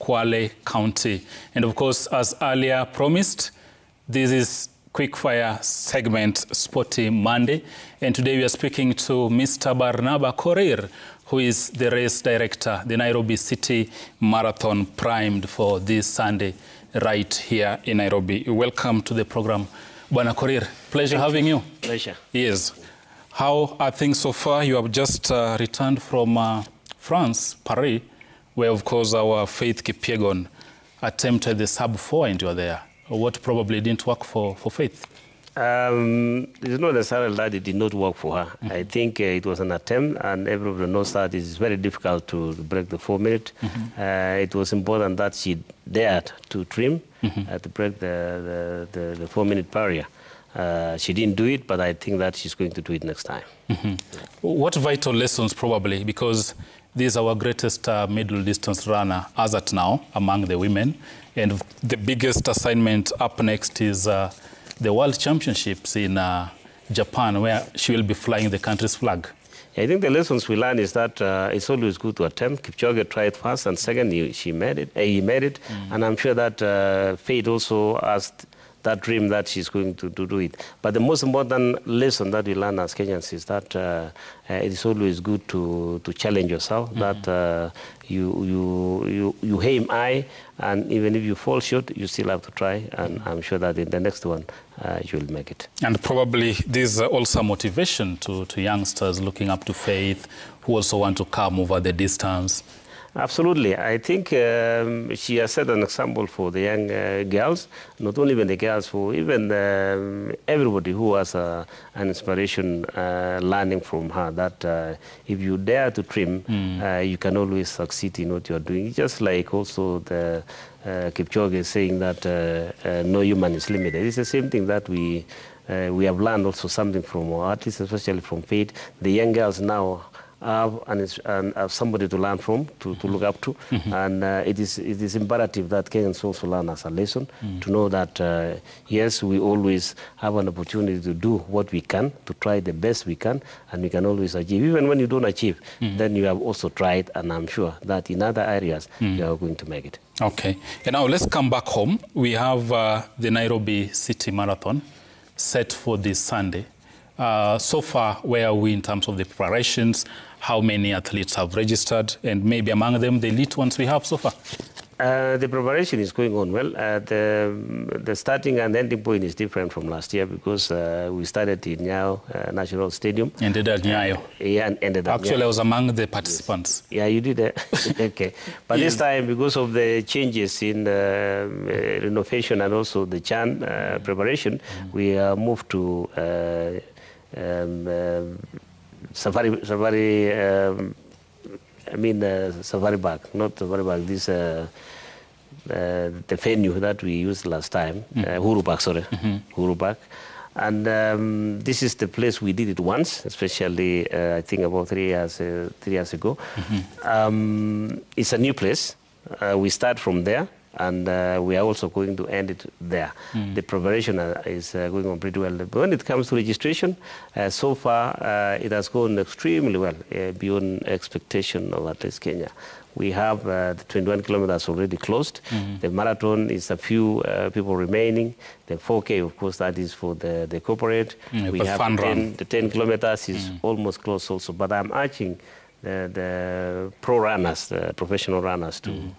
Kwale County. And of course, as earlier promised, this is quickfire segment Sporty Monday. And today we are speaking to Mr. Barnaba Korir, who is the race director, the Nairobi City Marathon, primed for this Sunday right here in Nairobi. Welcome to the program, Bwana Korir. Pleasure having you. Pleasure. Yes. How are things so far? You have just returned from France, Paris, where, of course, our Faith Kipyegon attempted the sub-4 and you were there. What probably didn't work for Faith? It's not necessarily that it did not work for her. I think it was an attempt, and everybody knows that it's very difficult to break the 4 minute. It was important that she dared to trim to break the 4 minute barrier. She didn't do it, but I think that she's going to do it next time. What vital lessons probably, because this is our greatest middle distance runner as at now among the women, and the biggest assignment up next is the World Championships in Japan, where she will be flying the country's flag. I think the lessons we learn is that it's always good to attempt. Kipchoge tried first, and second, he made it. And I'm sure that Faith also asked that dream that she's going to do it. But the most important lesson that we learn as Kenyans is that it is always good to challenge yourself, that you aim high, and even if you fall short, you still have to try, and I'm sure that in the next one, you'll make it. And probably this is also motivation to youngsters looking up to Faith, who also want to come over the distance. Absolutely. I think she has set an example for the young girls, not only even the girls, for even everybody who has an inspiration learning from her, that if you dare to trim, you can always succeed in what you're doing. Just like also the Kipchoge saying that no human is limited. It's the same thing that we have learned also something from our artists, especially from Faith. The young girls now have somebody to learn from, to look up to, and it is imperative that Kenyans also learn as a lesson to know that yes, we always have an opportunity to do what we can, to try the best we can, and we can always achieve. Even when you don't achieve, then you have also tried, and I'm sure that in other areas you are going to make it. Okay, and now let's come back home. We have the Nairobi City Marathon set for this Sunday. So far, where are we in terms of the preparations? How many athletes have registered? And maybe among them, the elite ones we have so far? The preparation is going on well. The starting and ending point is different from last year because we started in Nyayo National Stadium. Ended at Nyayo. Yeah, and ended up. Actually, I was among the participants. Yes. Yeah, you did it. Okay. But this time, because of the changes in renovation and also the Chan preparation, we moved to Safari Park, not Safari Park, this the venue that we used last time, Uhuru Park, sorry, Uhuru Park. And this is the place we did it once, especially I think about 3 years ago. It's a new place. We start from there, and we are also going to end it there. The preparation is going on pretty well. But when it comes to registration, so far it has gone extremely well, beyond expectation of at least Kenya. We have the 21 kilometers already closed. The marathon is a few people remaining. The 4K, of course, that is for the corporate. We have the 10 kilometers is almost closed also. But I'm urging the pro runners, the professional runners, to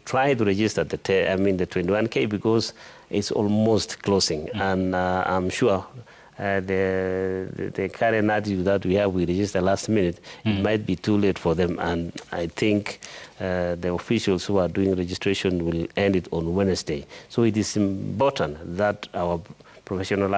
try to register the 21K, because it's almost closing, and I'm sure the current attitude that we have, we register last minute, it might be too late for them, and I think the officials who are doing registration will end it on Wednesday. So it is important that our professional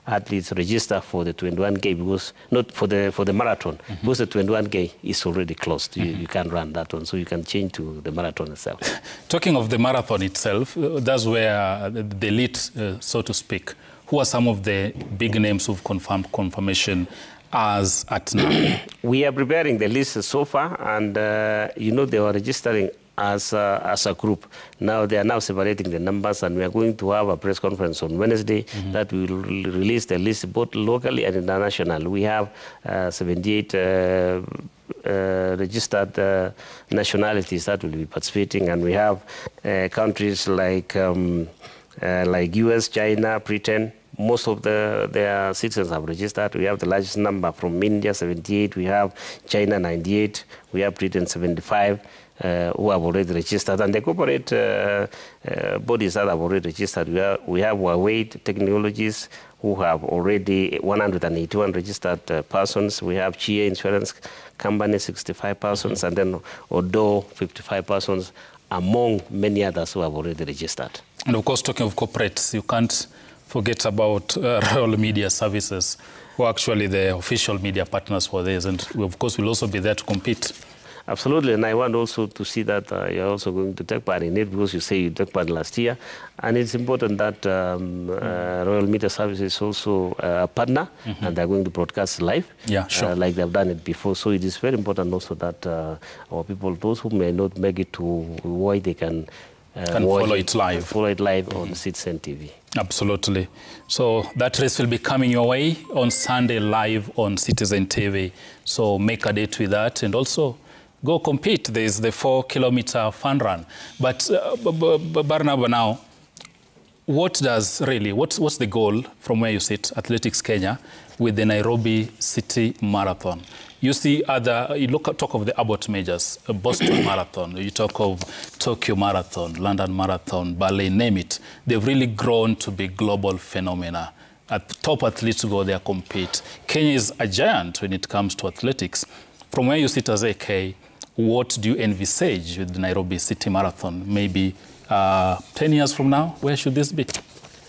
athletes register for the 21K, because not for the marathon, because the 21K is already closed. You can't run that one, so you can change to the marathon itself. Talking of the marathon itself, that's where the elite, so to speak, who are some of the big names who've confirmed confirmation as at now? We are preparing the list so far, and they are registering as a group. Now they are now separating the numbers, and we are going to have a press conference on Wednesday that we will release the list both locally and international. We have 78 registered nationalities that will be participating, and we have countries like US, China, Britain. Most of their citizens have registered. We have the largest number from India, 78. We have China, 98. We have Britain, 75, who have already registered. And the corporate bodies that have already registered, we have Huawei Technologies, who have already 181 registered persons. We have Chia Insurance Company, 65 persons, and then Odo, 55 persons, among many others who have already registered. And of course, talking of corporates, you can't forget about Royal Media Services, who are actually the official media partners for this, and we, of course, will also be there to compete. Absolutely, and I want also to see that you're also going to take part in it, because you say you took part last year, and it's important that Royal Media Services is also a partner, and they're going to broadcast live, like they've done it before. So it is very important also that our people, those who may not make it to Hawaii, they can follow it live. Follow it live on Citizen TV. Absolutely. So that race will be coming your way on Sunday live on Citizen TV. So make a date with that, and also go compete. There's the 4-kilometer fun run. But Barnaba, now, what's the goal from where you sit, Athletics Kenya, with the Nairobi City Marathon? You see talk of the Abbott majors, Boston Marathon, you talk of Tokyo Marathon, London Marathon, Berlin, name it. They've really grown to be global phenomena. Top athletes go there, compete. Kenya is a giant when it comes to athletics. From where you sit as AK, what do you envisage with the Nairobi City Marathon? Maybe 10 years from now, where should this be?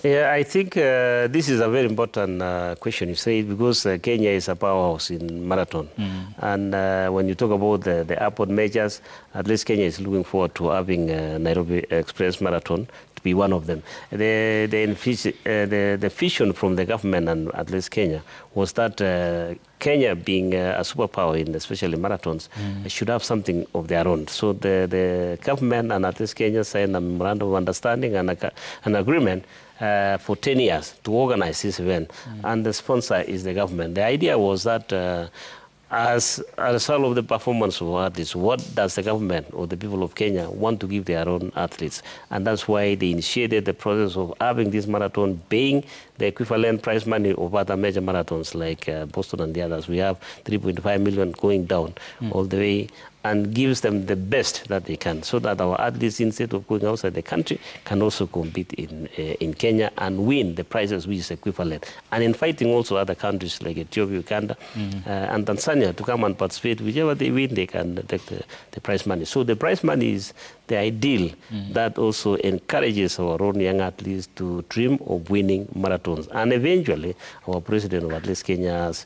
Yeah, I think this is a very important question you say, because Kenya is a powerhouse in marathon. And when you talk about the airport majors, at least Kenya is looking forward to having Nairobi Express Marathon to be one of them. The vision from the government and at least Kenya was that Kenya, being a superpower in especially marathons, should have something of their own. So the government and at least Kenya signed a memorandum of understanding and an agreement for 10 years to organize this event, and the sponsor is the government. The idea was that as a result of the performance of athletes, what does the government or the people of Kenya want to give their own athletes? And that's why they initiated the process of having this marathon paying the equivalent prize money of other major marathons like Boston and the others. We have 3.5 million going down all the way, and gives them the best that they can, so that our athletes, instead of going outside the country, can also compete in Kenya and win the prizes which is equivalent. And in fighting also other countries like Ethiopia, Uganda, and Tanzania to come and participate. Whichever they win, they can take the prize money. So the prize money is the ideal that also encourages our own young athletes to dream of winning marathons. And eventually, our president of Athletics Kenya has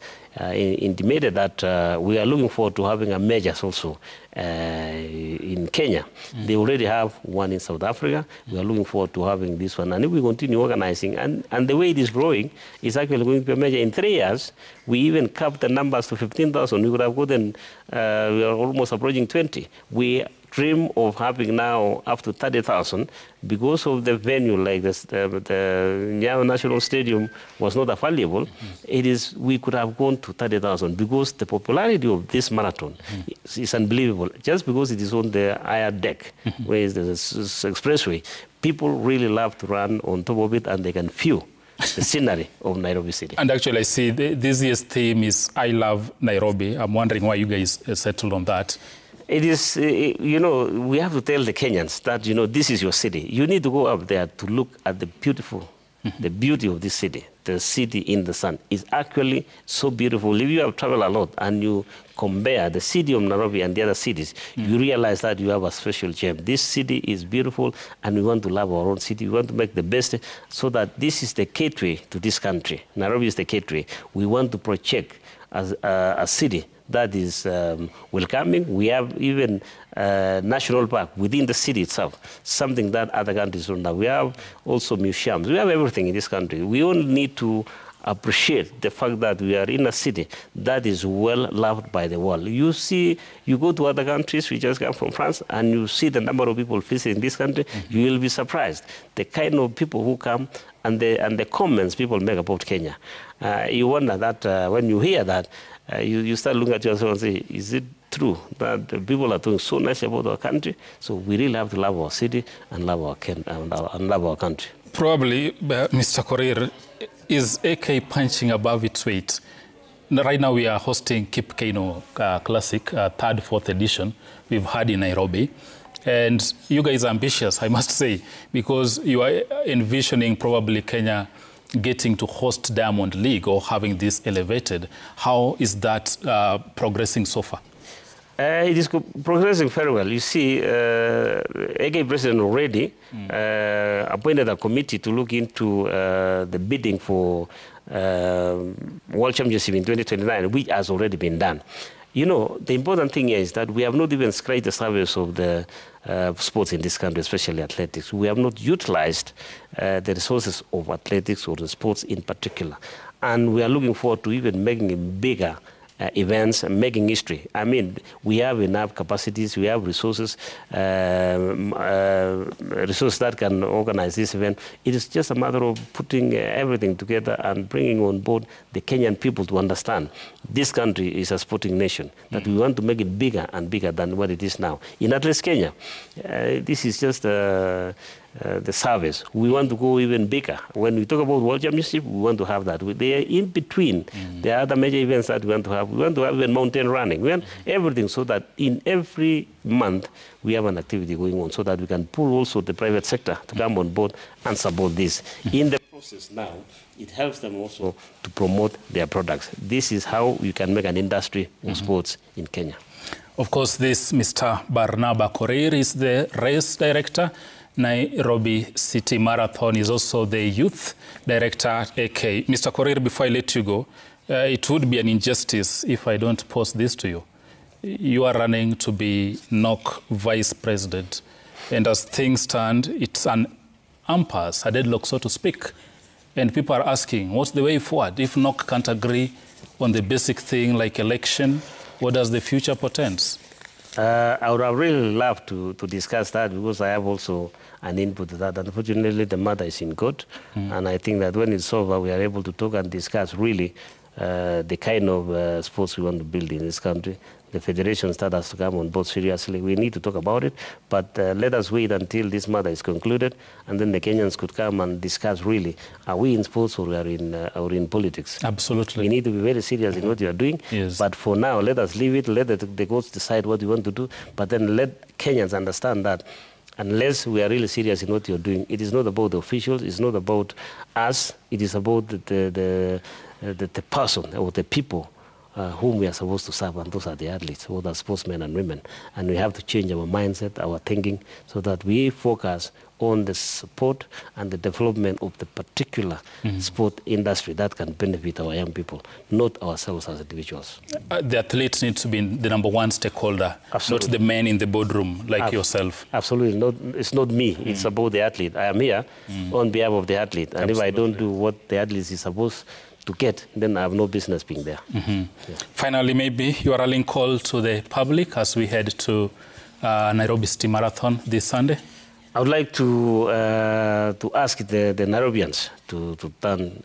intimated that we are looking forward to having a majors also in Kenya. They already have one in South Africa. We are looking forward to having this one. And if we continue organizing, and the way it is growing, it's actually going to be a major. In 3 years, we even capped the numbers to 15,000. We could have gotten, we are almost approaching 20. We dream of having now up to 30,000 because of the venue, like the Nyayo National Stadium was not available. We could have gone to 30,000 because the popularity of this marathon is unbelievable. Just because it is on the higher deck, where is the expressway, people really love to run on top of it, and they can feel the scenery of Nairobi City. And actually, I see this year's theme is I Love Nairobi. I'm wondering why you guys settled on that. It is, you know, we have to tell the Kenyans that, you know, this is your city. You need to go up there to look at the the beauty of this city. The city in the sun is actually so beautiful. If you have traveled a lot and you compare the city of Nairobi and the other cities, you realize that you have a special gem. This city is beautiful, and we want to love our own city. We want to make the best, so that this is the gateway to this country. Nairobi is the gateway. We want to project as a city that is welcoming. We have even national park within the city itself, something that other countries don't have. We have also museums. We have everything in this country. We only need to appreciate the fact that we are in a city that is well loved by the world. You see, you go to other countries, we just come from France, and you see the number of people visiting this country, you will be surprised. The kind of people who come and the comments people make about Kenya. You wonder that when you hear that, you start looking at yourself and say, is it true that the people are doing so nice about our country. So we really have to love our city and love our country. Probably, Mr. Korir, is AK punching above its weight? Right now we are hosting Kip Keino Classic, 3rd, 4th edition. We've had in Nairobi. And you guys are ambitious, I must say, because you are envisioning probably Kenya getting to host Diamond League or having this elevated. How is that progressing so far? It is progressing very well. You see, AK President already appointed a committee to look into the bidding for World Championship in 2029, which has already been done. You know, the important thing here is that we have not even scratched the surface of the sports in this country, especially athletics. We have not utilized the resources of athletics or the sports in particular. And we are looking forward to even making it bigger events and making history. I mean, we have enough capacities, we have resources, resources that can organize this event. It is just a matter of putting everything together and bringing on board the Kenyan people to understand this country is a sporting nation, that we want to make it bigger and bigger than what it is now. In at least Kenya, this is just the service. We want to go even bigger. When we talk about World Championship, we want to have that. They are in between the other major events that we want to have. We want to have even mountain running. We want everything so that in every month we have an activity going on so that we can pull also the private sector to come on board and support this. In the process now, it helps them also to promote their products. This is how you can make an industry of sports in Kenya. Of course, this Mr. Barnaba Korir is the race director. Nairobi City Marathon is also the youth director at AK. Mr. Korir, before I let you go, it would be an injustice if I don't pose this to you. You are running to be NOC vice president, and as things stand, it's an impasse, a deadlock, so to speak. And people are asking, what's the way forward? If NOC can't agree on the basic thing like election, what does the future portend? I would have really loved to discuss that, because I have also an input to that. Unfortunately, the matter is in court, and I think that when it's over, we are able to talk and discuss really the kind of sports we want to build in this country. The federation that has to come on board seriously. We need to talk about it, but let us wait until this matter is concluded, and then the Kenyans could come and discuss really, are we in sports or are in politics? Absolutely. We need to be very serious in what we are doing, yes. But for now, let us leave it, let the courts decide what we want to do, but then let Kenyans understand that unless we are really serious in what you're doing, it is not about the officials, it's not about us, it is about the person or the people whom we are supposed to serve, and those are the athletes, all the sportsmen and women. And we have to change our mindset, our thinking, so that we focus on the support and the development of the particular sport industry that can benefit our young people, not ourselves as individuals. The athletes need to be the #1 stakeholder, absolutely. Not the men in the boardroom like yourself. Absolutely. It's not me. It's about the athlete. I am here on behalf of the athlete. And absolutely. If I don't do what the athlete is supposed to get, then I have no business being there. Yeah. Finally, maybe your rallying call to the public as we head to Nairobi City Marathon this Sunday? I would like to ask the Nairobians to turn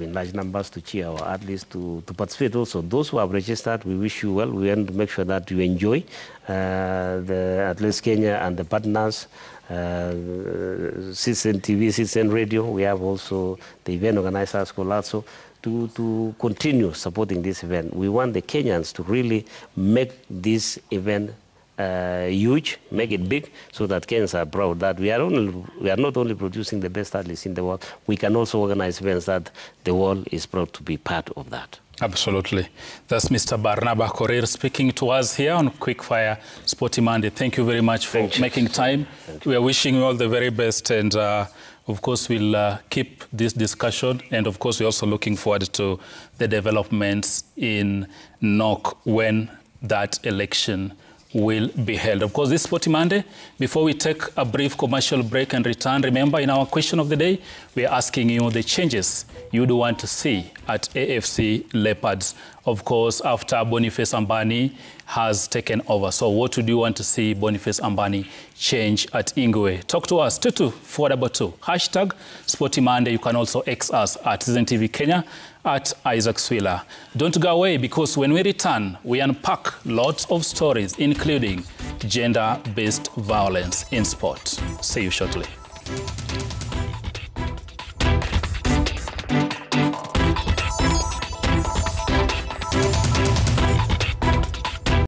in large numbers to cheer our athletes, to participate also. Those who have registered, we wish you well. We want to make sure that you enjoy the Athletes Kenya and the partners, Citizen TV, Citizen Radio. We have also the event organizers, Colazzo, to continue supporting this event. We want the Kenyans to really make this event huge, make it big, so that Kenyans are proud that we are not only producing the best athletes in the world, we can also organize events that the world is proud to be part of that. Absolutely. That's Mr. Barnaba Korir speaking to us here on Quickfire Sporty Monday. Thank you very much for making time. We are wishing you all the very best, and of course we'll keep this discussion, and of course we're also looking forward to the developments in NOC when that election will be held. Of course, this Sporty Monday, before we take a brief commercial break and return, remember in our question of the day, we are asking you the changes you'd want to see at AFC Leopards. Of course, after Boniface Ambani has taken over. So what would you want to see Boniface Ambani change at Ingwe? Talk to us, 22422, #Sporty Monday. You can also X us at Citizen TV Kenya at Isaac Swiller. Don't go away, because when we return, we unpack lots of stories, including gender-based violence in sport. See you shortly.